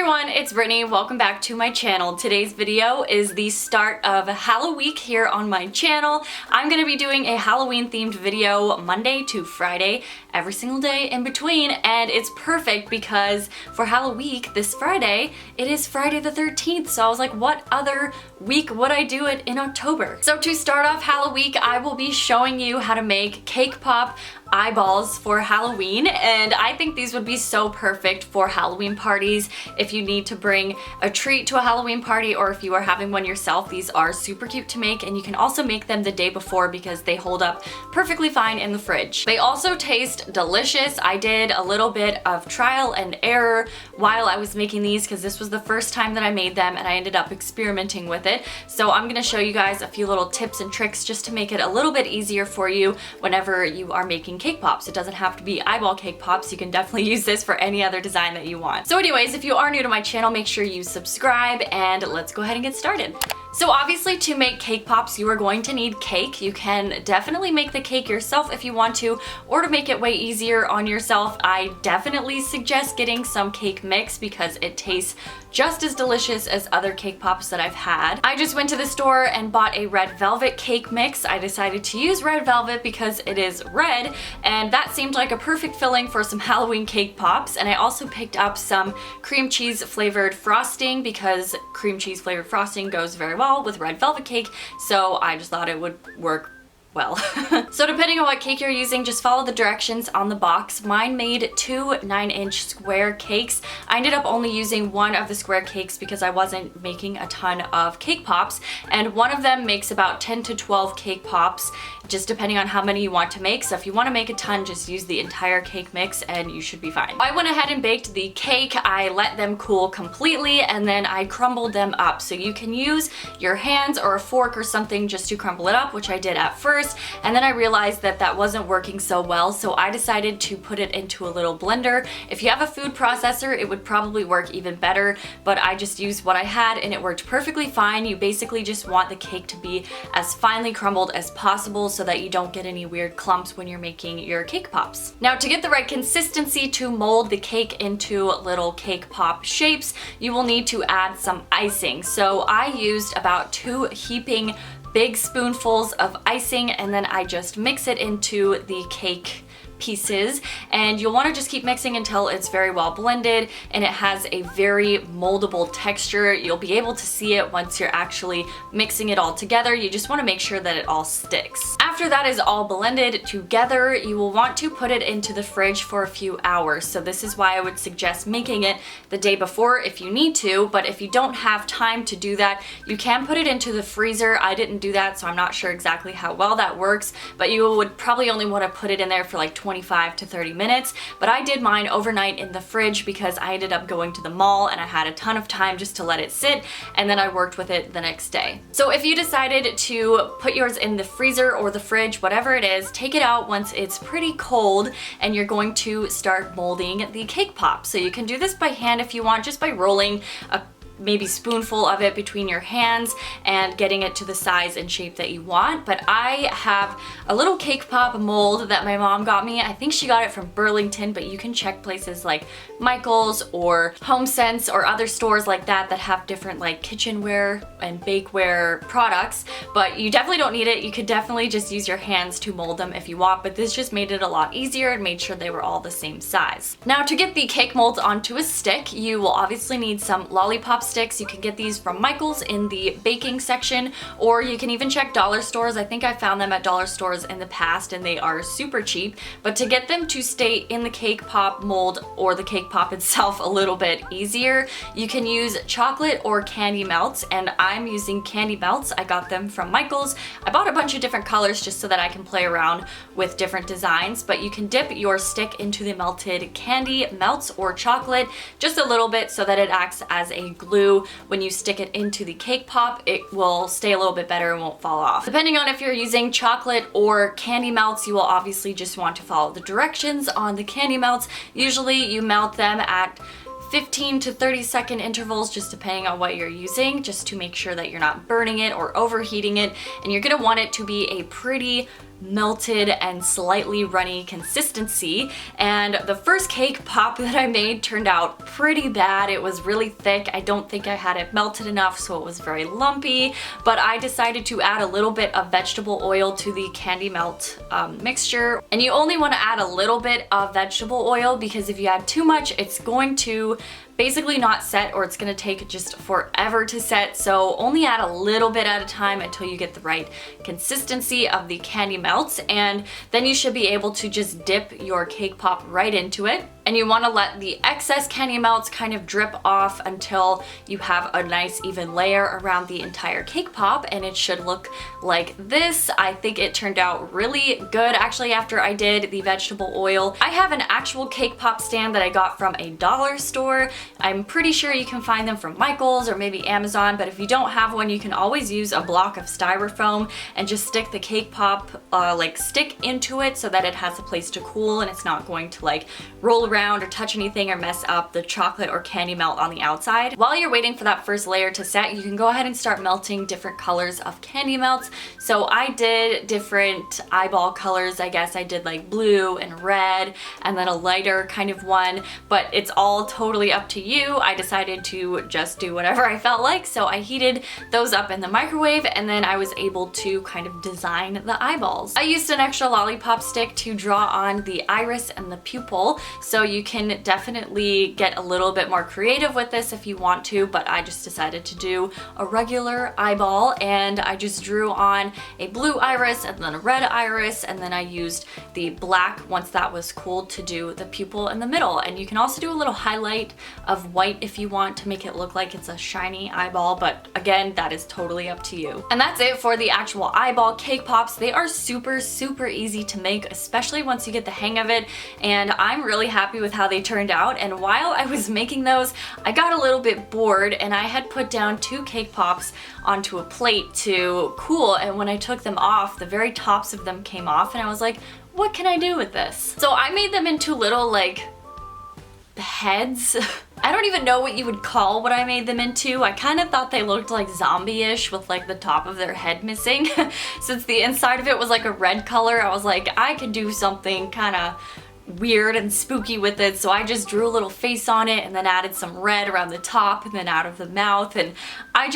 everyone, it's Brittany. Welcome back to my channel. Today's video is the start of Halloweek here on my channel. I'm going to be doing a Halloween themed video Monday to Friday, every single day in between, and it's perfect because for Halloweek this Friday, it is Friday the 13th, so I was like, what other week would I do it in October? So to start off Halloweek, I will be showing you how to make cake pop eyeballs for Halloween, and I think these would be so perfect for Halloween parties. If you need to bring a treat to a Halloween party or if you are having one yourself, these are super cute to make, and you can also make them the day before because they hold up perfectly fine in the fridge. They also taste delicious. I did a little bit of trial and error while I was making these because this was the first time that I made them and I ended up experimenting with it. So I'm going to show you guys a few little tips and tricks just to make it a little bit easier for you whenever you are making cake pops. It doesn't have to be eyeball cake pops. You can definitely use this for any other design that you want. So anyways, if you are new to my channel, make sure you subscribe and let's go ahead and get started. So obviously to make cake pops, you are going to need cake. You can definitely make the cake yourself if you want to, or to make it way easier on yourself, I definitely suggest getting some cake mix because it tastes just as delicious as other cake pops that I've had. I just went to the store and bought a red velvet cake mix. I decided to use red velvet because it is red, and that seemed like a perfect filling for some Halloween cake pops. And I also picked up some cream cheese flavored frosting because cream cheese flavored frosting goes very well with red velvet cake, so I just thought it would work well. So depending on what cake you're using, just follow the directions on the box. Mine made two 9-inch square cakes. I ended up only using one of the square cakes because I wasn't making a ton of cake pops, and one of them makes about 10 to 12 cake pops, just depending on how many you want to make. So if you want to make a ton, just use the entire cake mix and you should be fine. I went ahead and baked the cake. I let them cool completely and then I crumbled them up. So you can use your hands or a fork or something just to crumble it up, which I did at first. And then I realized that that wasn't working so well, so I decided to put it into a little blender. If you have a food processor, it would probably work even better, but I just used what I had and it worked perfectly fine. You basically just want the cake to be as finely crumbled as possible so that you don't get any weird clumps when you're making your cake pops. Now, to get the right consistency to mold the cake into little cake pop shapes, you will need to add some icing. So I used about 2 heaping big spoonfuls of icing, and then I just mix it into the cake pieces, and you'll want to just keep mixing until it's very well blended and it has a very moldable texture. You'll be able to see it once you're actually mixing it all together. You just want to make sure that it all sticks. After that is all blended together, you will want to put it into the fridge for a few hours. So this is why I would suggest making it the day before if you need to, but if you don't have time to do that, you can put it into the freezer. I didn't do that, so I'm not sure exactly how well that works, but you would probably only want to put it in there for like 25 to 30 minutes, but I did mine overnight in the fridge because I ended up going to the mall and I had a ton of time just to let it sit, and then I worked with it the next day. So if you decided to put yours in the freezer or the fridge, whatever it is, take it out once it's pretty cold and you're going to start molding the cake pop. So you can do this by hand if you want, just by rolling a maybe spoonful of it between your hands and getting it to the size and shape that you want. But I have a little cake pop mold that my mom got me. I think she got it from Burlington, but you can check places like Michael's or HomeSense or other stores like that that have different like kitchenware and bakeware products, but you definitely don't need it. You could definitely just use your hands to mold them if you want, but this just made it a lot easier and made sure they were all the same size. Now, to get the cake molds onto a stick, you will obviously need some lollipop sticks. You can get these from Michael's in the baking section, or you can even check dollar stores. I think I found them at dollar stores in the past and they are super cheap. But to get them to stay in the cake pop mold or the cake pop itself a little bit easier, you can use chocolate or candy melts, and I'm using candy melts. I got them from Michael's. I bought a bunch of different colors just so that I can play around with different designs, but you can dip your stick into the melted candy melts or chocolate just a little bit so that it acts as a glue. When you stick it into the cake pop, it will stay a little bit better and won't fall off. Depending on if you're using chocolate or candy melts, you will obviously just want to follow the directions on the candy melts. Usually you melt them at 15 to 30-second intervals, just depending on what you're using, just to make sure that you're not burning it or overheating it. And you're gonna want it to be a pretty melted and slightly runny consistency. And the first cake pop that I made turned out pretty bad. It was really thick. I don't think I had it melted enough, so it was very lumpy, but I decided to add a little bit of vegetable oil to the candy melt mixture. And you only want to add a little bit of vegetable oil, because if you add too much, it's going to basically not set, or it's gonna take just forever to set. So only add a little bit at a time until you get the right consistency of the candy melts, and then you should be able to just dip your cake pop right into it. And you want to let the excess candy melts kind of drip off until you have a nice even layer around the entire cake pop, and it should look like this. I think it turned out really good actually after I did the vegetable oil. I have an actual cake pop stand that I got from a dollar store. I'm pretty sure you can find them from Michael's or maybe Amazon, but if you don't have one, you can always use a block of styrofoam and just stick the cake pop stick into it so that it has a place to cool and it's not going to like roll around or touch anything or mess up the chocolate or candy melt on the outside. While you're waiting for that first layer to set, you can go ahead and start melting different colors of candy melts. So I did different eyeball colors. I guess I did like blue and red and then a lighter kind of one, but it's all totally up to you. I decided to just do whatever I felt like, so I heated those up in the microwave, and then I was able to kind of design the eyeballs. I used an extra lollipop stick to draw on the iris and the pupil, so you can definitely get a little bit more creative with this if you want to, but I just decided to do a regular eyeball, and I just drew on a blue iris and then a red iris, and then I used the black once that was cooled to do the pupil in the middle. And you can also do a little highlight of white if you want to make it look like it's a shiny eyeball, but again, that is totally up to you. And that's it for the actual eyeball cake pops. They are super easy to make, especially once you get the hang of it, and I'm really happy with how they turned out. And while I was making those, I got a little bit bored, and I had put down 2 cake pops onto a plate to cool, and when I took them off, the very tops of them came off, and I was like, what can I do with this? So I made them into little like heads. I don't even know what you would call what I made them into. I kind of thought they looked like zombie-ish with like the top of their head missing. Since the inside of it was like a red color, I was like, I could do something kind of weird and spooky with it, so I just drew a little face on it and then added some red around the top and then out of the mouth. And I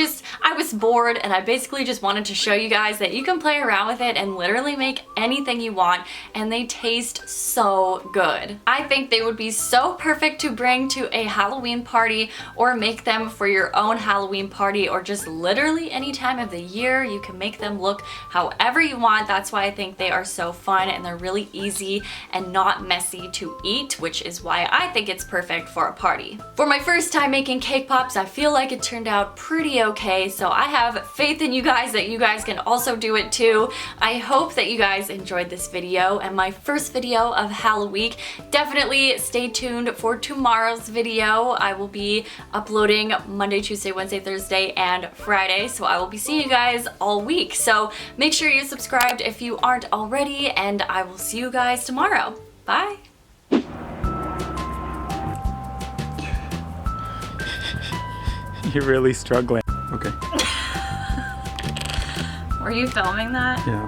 was bored, and I basically just wanted to show you guys that you can play around with it and literally make anything you want, and they taste so good. I think they would be so perfect to bring to a Halloween party, or make them for your own Halloween party, or just literally any time of the year. You can make them look however you want. That's why I think they are so fun, and they're really easy and not messy to eat, which is why I think it's perfect for a party. For my first time making cake pops, I feel like it turned out pretty okay, so I have faith in you guys that you guys can also do it too. I hope that you guys enjoyed this video and my first video of Halloweek. Definitely stay tuned for tomorrow's video. I will be uploading Monday, Tuesday, Wednesday, Thursday, and Friday, so I will be seeing you guys all week. So make sure you're subscribed if you aren't already, and I will see you guys tomorrow. Bye. You're really struggling. Okay. Were you filming that? Yeah.